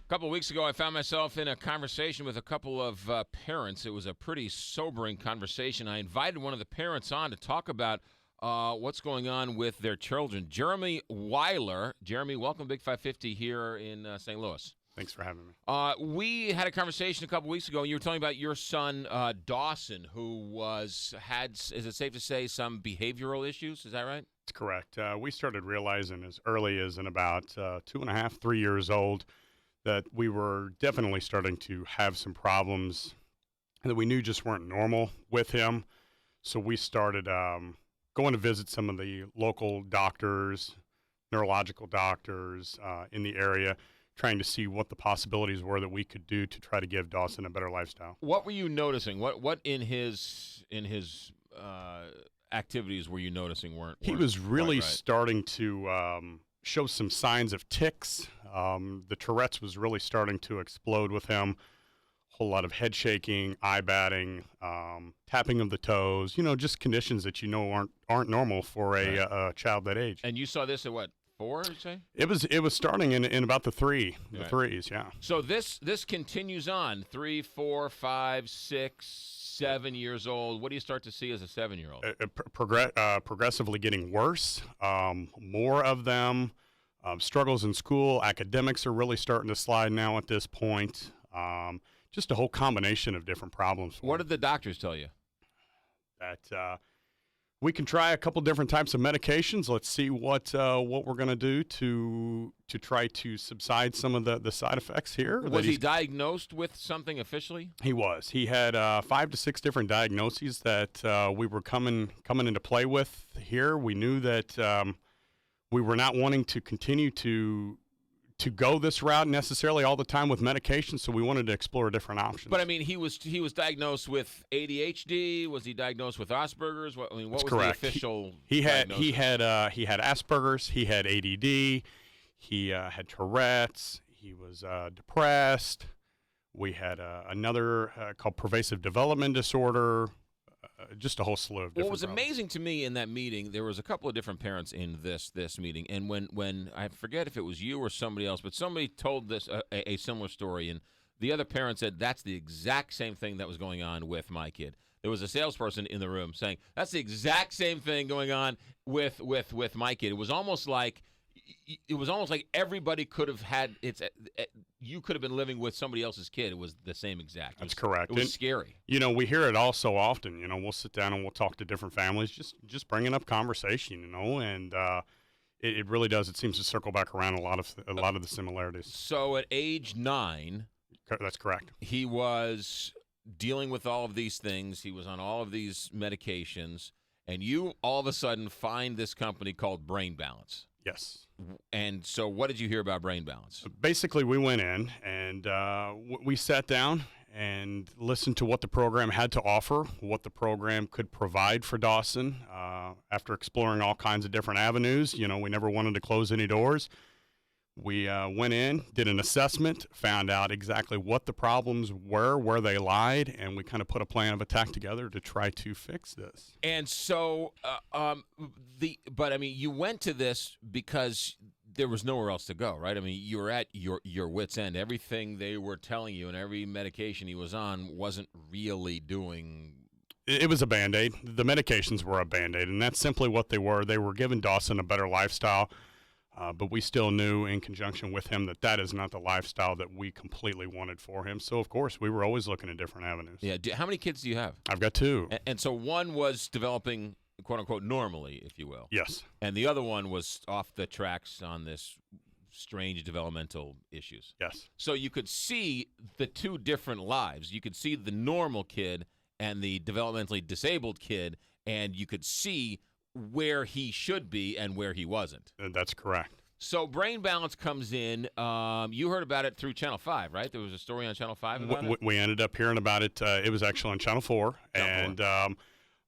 couple of weeks ago, I found myself in a conversation with a couple of parents. It was a pretty sobering conversation. I invited one of the parents on to talk about what's going on with their children. Jeremy Weiler. Jeremy, welcome to Big 550 here in St. Louis. Thanks for having me. We had a conversation a couple weeks ago, and you were telling about your son, Dawson, who had, is it safe to say, some behavioral issues? Is that right? That's correct. We started realizing as early as in about 2.5, 3 years old that we were definitely starting to have some problems that we knew just weren't normal with him. So we started going to visit some of the local doctors, neurological doctors in the area, trying to see what the possibilities were that we could do to try to give Dawson a better lifestyle. What were you noticing? What in his activities were you noticing weren't He was really right? starting to show some signs of tics. The Tourette's was really starting to explode with him. A whole lot of head shaking, eye batting, tapping of the toes. Just conditions that aren't normal for a child that age. And you saw this at what? 4, you say? It was starting in about the threes, yeah. So this continues on 3, 4, 5, 6, 7 years old. What do you start to see as a 7-year-old? Progressively getting worse. More of them. Struggles in school. Academics are really starting to slide now at this point. Just a whole combination of different problems. What did the doctors tell you? That we can try a couple different types of medications. Let's see what we're going to do to try to subside some of the side effects here. Was he diagnosed with something officially? He was. He had 5 to 6 different diagnoses that we were coming into play with here. We knew that we were not wanting to continue to go this route necessarily all the time with medication, so we wanted to explore different options. But I mean, he was diagnosed with ADHD. Was he diagnosed with Asperger's? What was correct. The official? He had Asperger's. He had ADD. He had Tourette's. He was depressed. We had another called pervasive development disorder. Just a whole slew of different What was problems. amazing to me in that meeting, there was a couple of different parents in this meeting, and when I forget if it was you or somebody else, but somebody told this a similar story, and the other parent said that's the exact same thing that was going on with my kid. There was a salesperson in the room saying that's the exact same thing going on with my kid. It was almost like everybody could have had you could have been living with somebody else's kid. It was the same exact. That's correct. It was scary. We hear it all so often. We'll sit down and we'll talk to different families, just bringing up conversation. And it really does. It seems to circle back around a lot of the similarities. So at age 9, that's correct. He was dealing with all of these things. He was on all of these medications, and you all of a sudden find this company called Brain Balance. Yes. And so what did you hear about Brain Balance? Basically, we went in and we sat down and listened to what the program had to offer, what the program could provide for Dawson. After exploring all kinds of different avenues, we never wanted to close any doors. We went in, did an assessment, found out exactly what the problems were, where they lied, and we kind of put a plan of attack together to try to fix this. And so, but I mean, you went to this because there was nowhere else to go, right? I mean, you were at your wit's end. Everything they were telling you and every medication he was on wasn't really doing. It was a Band-Aid. The medications were a Band-Aid, and that's simply what they were. They were giving Dawson a better lifestyle. But we still knew in conjunction with him that is not the lifestyle that we completely wanted for him. So, of course, we were always looking at different avenues. Yeah. How many kids do you have? I've got 2. And so one was developing, quote, unquote, normally, if you will. Yes. And the other one was off the tracks on this strange developmental issues. Yes. So you could see the 2 different lives. You could see the normal kid and the developmentally disabled kid, and you could see where he should be and where he wasn't. That's correct. So Brain Balance comes in. You heard about it through Channel 5, right? There was a story on Channel 5 about it? We ended up hearing about it. It was actually on Channel 4.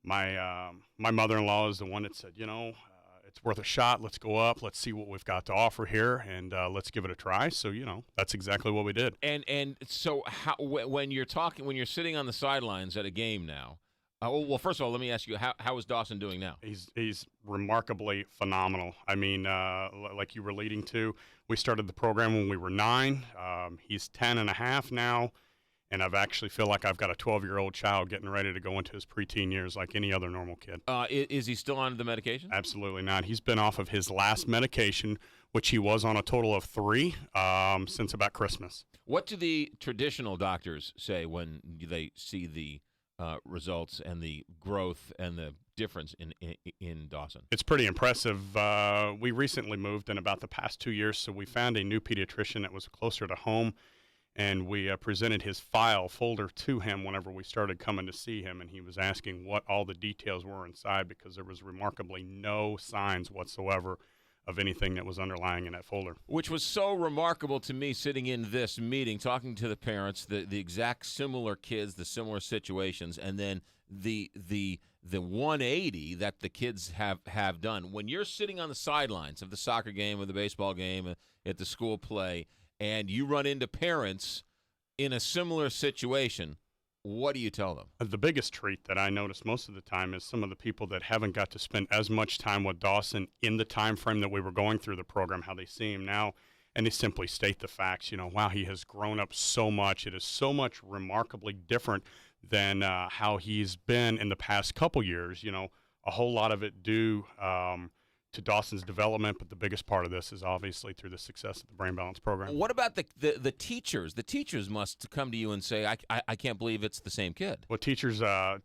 My mother-in-law is the one that said, it's worth a shot. Let's go up. Let's see what we've got to offer here, and let's give it a try. So, that's exactly what we did. And so when you're sitting on the sidelines at a game now, Well, first of all, let me ask you, how is Dawson doing now? He's remarkably phenomenal. I mean, like you were leading to, we started the program when we were 9. He's 10 and a half now, and I've actually feel like I've got a 12-year-old child getting ready to go into his preteen years like any other normal kid. Is he still on the medication? Absolutely not. He's been off of his last medication, which he was on a total of 3 since about Christmas. What do the traditional doctors say when they see the results and the growth and the difference in Dawson? It's pretty impressive. We recently moved in about the past 2 years, so we found a new pediatrician that was closer to home, and we presented his file folder to him whenever we started coming to see him, and he was asking what all the details were inside because there was remarkably no signs whatsoever of anything that was underlying in that folder. Which was so remarkable to me sitting in this meeting, talking to the parents, the exact similar kids, the similar situations, and then the 180 that the kids have done. When you're sitting on the sidelines of the soccer game or the baseball game at the school play, and you run into parents in a similar situation, what do you tell them? The biggest treat that I notice most of the time is some of the people that haven't got to spend as much time with Dawson in the time frame that we were going through the program, how they see him now, and they simply state the facts. Wow, he has grown up so much. It is so much remarkably different than how he's been in the past couple years. A whole lot of it due to Dawson's development, but the biggest part of this is obviously through the success of the Brain Balance program. What about the teachers? The teachers must come to you and say, I can't believe it's the same kid. Well, teachers no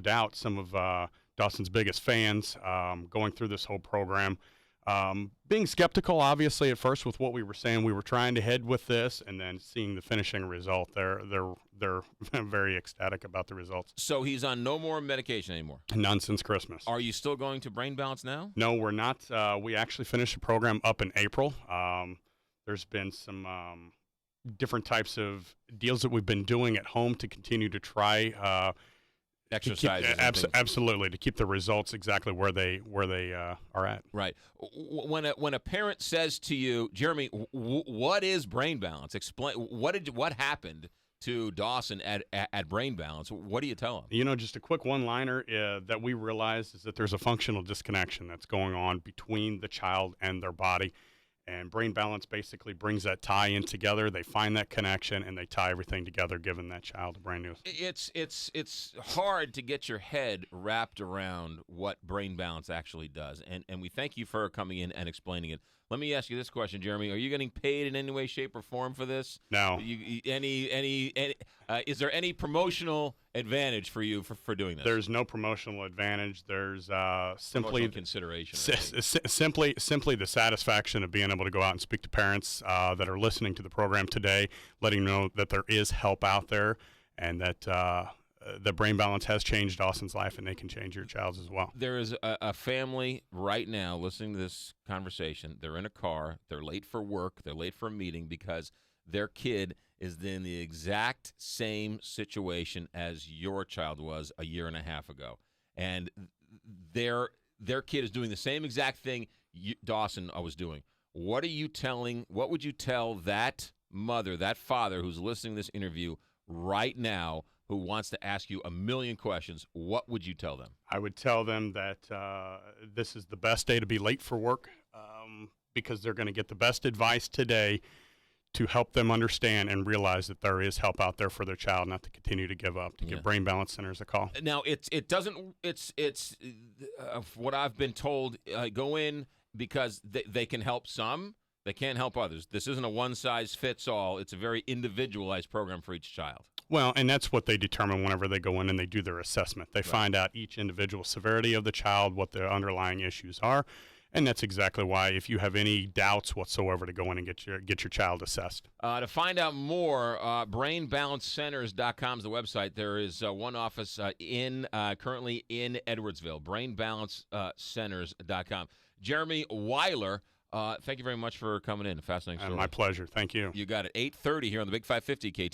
doubt some of Dawson's biggest fans going through this whole program. Being skeptical, obviously, at first with what we were saying, we were trying to head with this, and then seeing the finishing result, they're very ecstatic about the results. So he's on no more medication anymore? None since Christmas. Are you still going to Brain Balance now? No, we're not. We actually finished the program up in April. There's been some different types of deals that we've been doing at home to continue to try exercises. Absolutely, to keep the results exactly where they are at. Right. When a parent says to you, Jeremy, what is Brain Balance? Explain what happened to Dawson at Brain Balance. What do you tell them? Just a quick one-liner that we realized is that there's a functional disconnection that's going on between the child and their body. And Brain Balance basically brings that tie in together. They find that connection, and they tie everything together, giving that child a brand new. It's hard to get your head wrapped around what Brain Balance actually does, and we thank you for coming in and explaining it. Let me ask you this question, Jeremy: are you getting paid in any way, shape, or form for this? No. Is there any promotional advantage for you for doing this? There's no promotional advantage. There's simply consideration. Simply the satisfaction of being able to go out and speak to parents that are listening to the program today, letting them know that there is help out there, and that the Brain Balance has changed Dawson's life, and they can change your child's as well. There is a family right now listening to this conversation. They're in a car. They're late for work. They're late for a meeting because their kid is in the exact same situation as your child was a year and a half ago. And their kid is doing the same exact thing Dawson was doing. What would you tell that mother, that father who's listening to this interview right now, who wants to ask you a million questions? What would you tell them? I would tell them that this is the best day to be late for work because they're going to get the best advice today to help them understand and realize that there is help out there for their child, not to continue to give up, to give Brain Balance Centers a call. Now, it's what I've been told, go in because they can help some, they can't help others. This isn't a one-size-fits-all. It's a very individualized program for each child. Well, and that's what they determine whenever they go in and they do their assessment. They find out each individual severity of the child, what the underlying issues are, and that's exactly why if you have any doubts whatsoever to go in and get your child assessed. To find out more, brainbalancecenters.com is the website. There is one office currently in Edwardsville, brainbalancecenters.com. Jeremy Weiler, thank you very much for coming in. Fascinating story. My pleasure. Thank you. You got it. 8:30 here on the Big 550 KT.